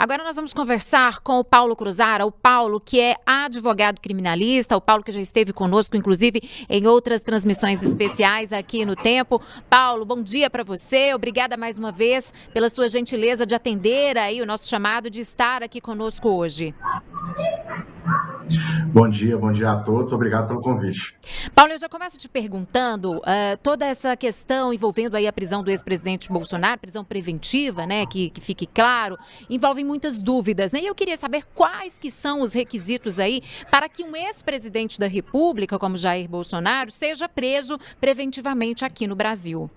Agora nós vamos conversar com o Paulo Cruzara, o Paulo que é advogado criminalista, o Paulo que já esteve conosco, inclusive, em outras transmissões especiais aqui no Tempo. Paulo, bom dia para você, obrigada mais uma vez pela sua gentileza de atender aí o nosso chamado, de estar aqui conosco hoje. Bom dia a todos, obrigado pelo convite. Paulo, eu já começo te perguntando, toda essa questão envolvendo aí a prisão do ex-presidente Bolsonaro, prisão preventiva, né, que fique claro, envolve muitas dúvidas, né, e eu queria saber quais que são os requisitos aí para que um ex-presidente da República, como Jair Bolsonaro, seja preso preventivamente aqui no Brasil.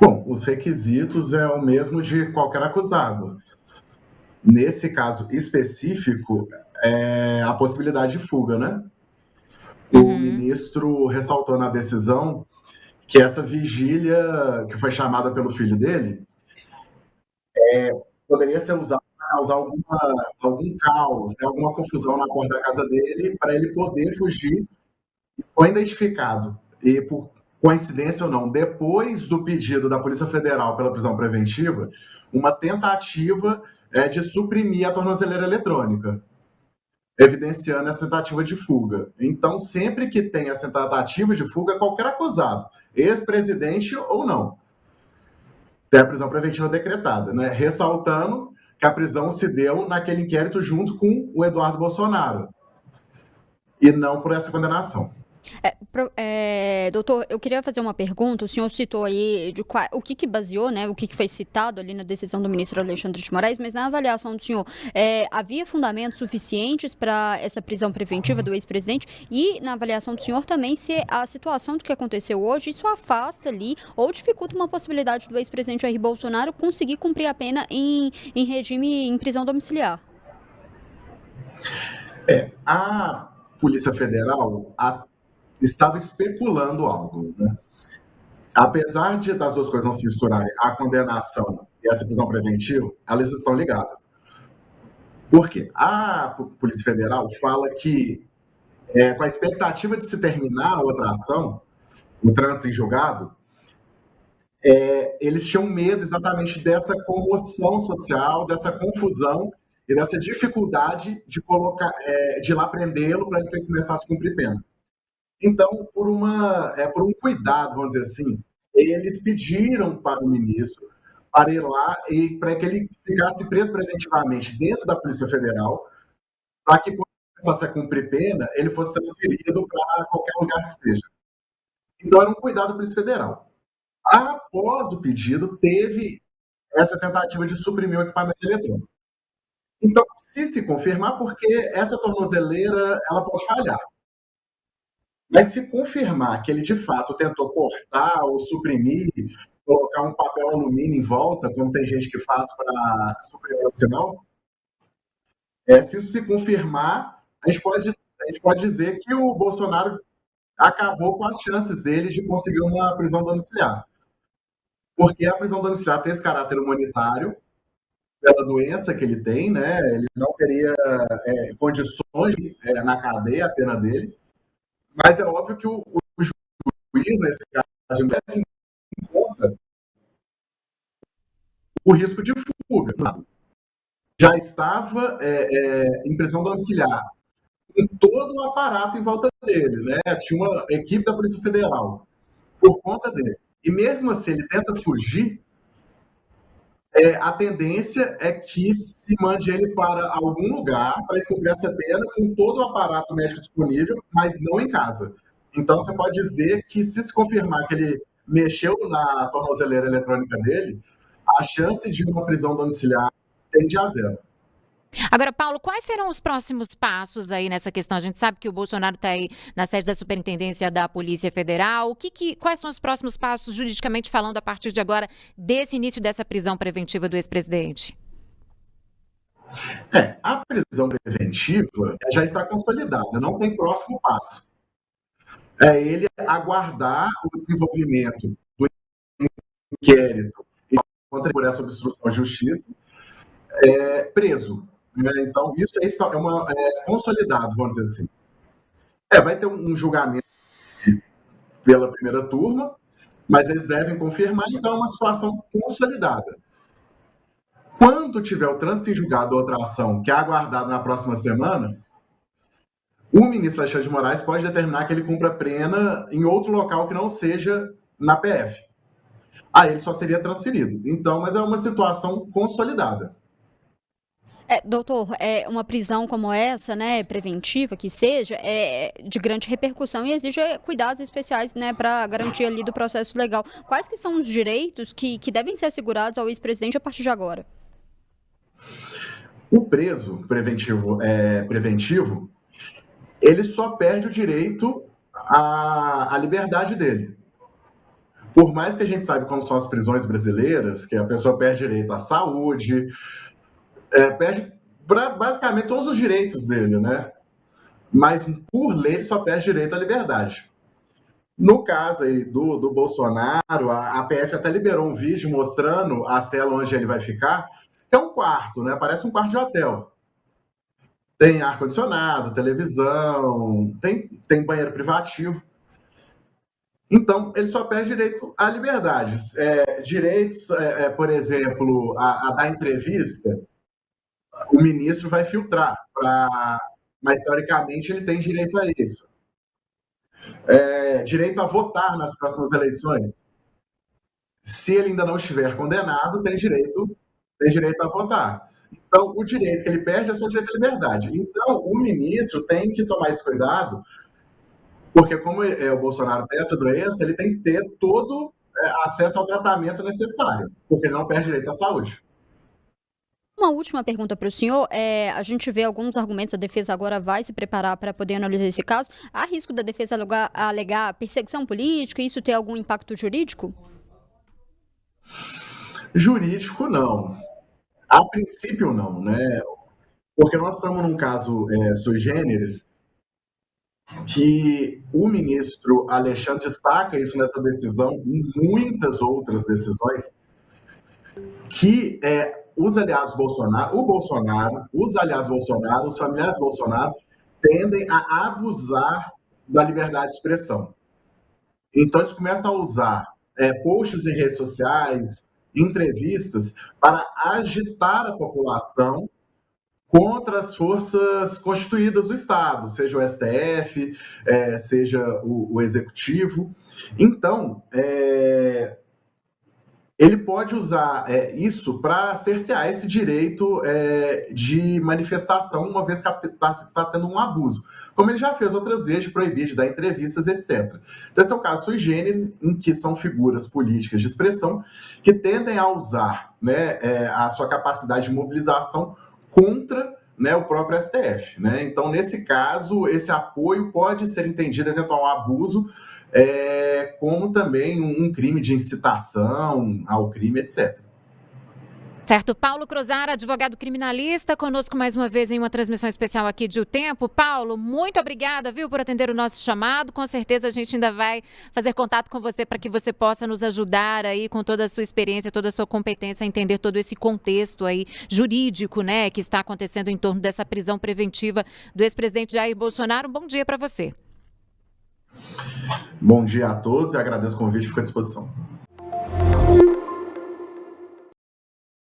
Bom, os requisitos é o mesmo de qualquer acusado. Nesse caso específico, é a possibilidade de fuga, né? O ministro ressaltou na decisão que essa vigília, que foi chamada pelo filho dele, poderia ser usada para causar algum caos, né, alguma confusão na porta da casa dele, para ele poder fugir. Foi identificado, e por coincidência ou não, depois do pedido da Polícia Federal pela prisão preventiva, uma tentativa de suprimir a tornozeleira eletrônica, evidenciando essa tentativa de fuga. Então, sempre que tem essa tentativa de fuga, qualquer acusado, ex-presidente ou não, tem a prisão preventiva decretada, né? Ressaltando que a prisão se deu naquele inquérito junto com o Eduardo Bolsonaro, e não por essa condenação. Doutor, eu queria fazer uma pergunta. O senhor citou aí o que baseou, né, o que foi citado ali na decisão do ministro Alexandre de Moraes, mas na avaliação do senhor, havia fundamentos suficientes para essa prisão preventiva do ex-presidente? E na avaliação do senhor também, se a situação do que aconteceu hoje, isso afasta ali ou dificulta uma possibilidade do ex-presidente Jair Bolsonaro conseguir cumprir a pena em regime em prisão domiciliar? A Polícia Federal estava especulando algo, né? Apesar das duas coisas não se misturarem, a condenação e essa prisão preventiva, elas estão ligadas. Por quê? A Polícia Federal fala que, com a expectativa de se terminar a outra ação, o trânsito em julgado, eles tinham medo exatamente dessa comoção social, dessa confusão e dessa dificuldade de ir lá prendê-lo para ele começar a se cumprir pena. Então, por um cuidado, vamos dizer assim, eles pediram para o ministro para ir lá e para que ele ficasse preso preventivamente dentro da Polícia Federal, para que, quando começasse a cumprir pena, ele fosse transferido para qualquer lugar que seja. Então, era um cuidado da Polícia Federal. Após o pedido, teve essa tentativa de suprimir o equipamento eletrônico. Então, se confirmar, porque essa tornozeleira ela pode falhar. Mas se confirmar que ele, de fato, tentou cortar ou suprimir, colocar um papel alumínio em volta, como tem gente que faz para suprimir o sinal, se isso se confirmar, a gente pode dizer que o Bolsonaro acabou com as chances dele de conseguir uma prisão domiciliar. Porque a prisão domiciliar tem esse caráter humanitário, pela doença que ele tem, né? Ele não teria condições na cadeia, a pena dele. Mas é óbvio que o juiz, nesse caso, deve em conta o risco de fuga. Já estava em prisão domiciliar, com todo o aparato em volta dele, né? Tinha uma equipe da Polícia Federal por conta dele. E mesmo assim, ele tenta fugir, a tendência é que se mande ele para algum lugar para ele cumprir essa pena com todo o aparato médico disponível, mas não em casa. Então, você pode dizer que, se confirmar que ele mexeu na tornozeleira eletrônica dele, a chance de uma prisão domiciliar tende a zero. Agora, Paulo, quais serão os próximos passos aí nessa questão? A gente sabe que o Bolsonaro está aí na sede da Superintendência da Polícia Federal. Quais são os próximos passos, juridicamente falando, a partir de agora, desse início dessa prisão preventiva do ex-presidente? A prisão preventiva já está consolidada, não tem próximo passo. É ele aguardar o desenvolvimento do inquérito por essa obstrução à justiça, preso. Então, isso é consolidado, vamos dizer assim. Vai ter um julgamento pela primeira turma, mas eles devem confirmar, então, uma situação consolidada. Quando enquanto tiver o trânsito em julgado ou outra ação que é aguardado na próxima semana, o ministro Alexandre de Moraes pode determinar que ele cumpra a pena em outro local que não seja na PF. Aí ele só seria transferido. Então, mas é uma situação consolidada. Doutor, uma prisão como essa, né, preventiva que seja, é de grande repercussão e exige cuidados especiais, né, para garantir ali do processo legal. Quais que são os direitos que devem ser assegurados ao ex-presidente a partir de agora? O preso preventivo, ele só perde o direito à liberdade dele. Por mais que a gente saiba como são as prisões brasileiras, que a pessoa perde direito à saúde, perde basicamente todos os direitos dele, né? Mas, por lei, ele só perde direito à liberdade. No caso aí do Bolsonaro, a PF até liberou um vídeo mostrando a cela onde ele vai ficar, que é um quarto, né? Parece um quarto de hotel. Tem ar-condicionado, televisão, tem banheiro privativo. Então, ele só perde direito à liberdade. Direitos, por exemplo, a dar entrevista, o ministro vai filtrar, mas, teoricamente, ele tem direito a isso. Direito a votar nas próximas eleições. Se ele ainda não estiver condenado, tem direito a votar. Então, o direito que ele perde é só o direito à liberdade. Então, o ministro tem que tomar esse cuidado, porque como o Bolsonaro tem essa doença, ele tem que ter todo acesso ao tratamento necessário, porque ele não perde direito à saúde. Uma última pergunta para o senhor. A gente vê alguns argumentos, a defesa agora vai se preparar para poder analisar esse caso. Há risco da defesa alegar perseguição política e isso ter algum impacto jurídico? Jurídico, não. A princípio, não, né? Porque nós estamos num caso sui generis, que o ministro Alexandre destaca isso nessa decisão, em muitas outras decisões, que os aliados Bolsonaro, o Bolsonaro, os aliados Bolsonaro, os familiares Bolsonaro, tendem a abusar da liberdade de expressão. Então, eles começam a usar posts em redes sociais, entrevistas, para agitar a população contra as forças constituídas do Estado, seja o STF, seja o Executivo. Então, ele pode usar isso para cercear esse direito de manifestação, uma vez que está tendo um abuso, como ele já fez outras vezes, de proibir de dar entrevistas, etc. Então, esse é o caso sui generis, em que são figuras políticas de expressão que tendem a usar, né, a sua capacidade de mobilização contra, né, o próprio STF. Né? Então, nesse caso, esse apoio pode ser entendido eventual abuso, como também um crime de incitação ao crime, etc. Certo. Paulo Cruzara, advogado criminalista, conosco mais uma vez em uma transmissão especial aqui de O Tempo. Paulo, muito obrigada, viu, por atender o nosso chamado. Com certeza a gente ainda vai fazer contato com você para que você possa nos ajudar aí com toda a sua experiência, toda a sua competência a entender todo esse contexto aí jurídico, né, que está acontecendo em torno dessa prisão preventiva do ex-presidente Jair Bolsonaro. Bom dia para você. Bom dia a todos e agradeço o convite, fico à disposição.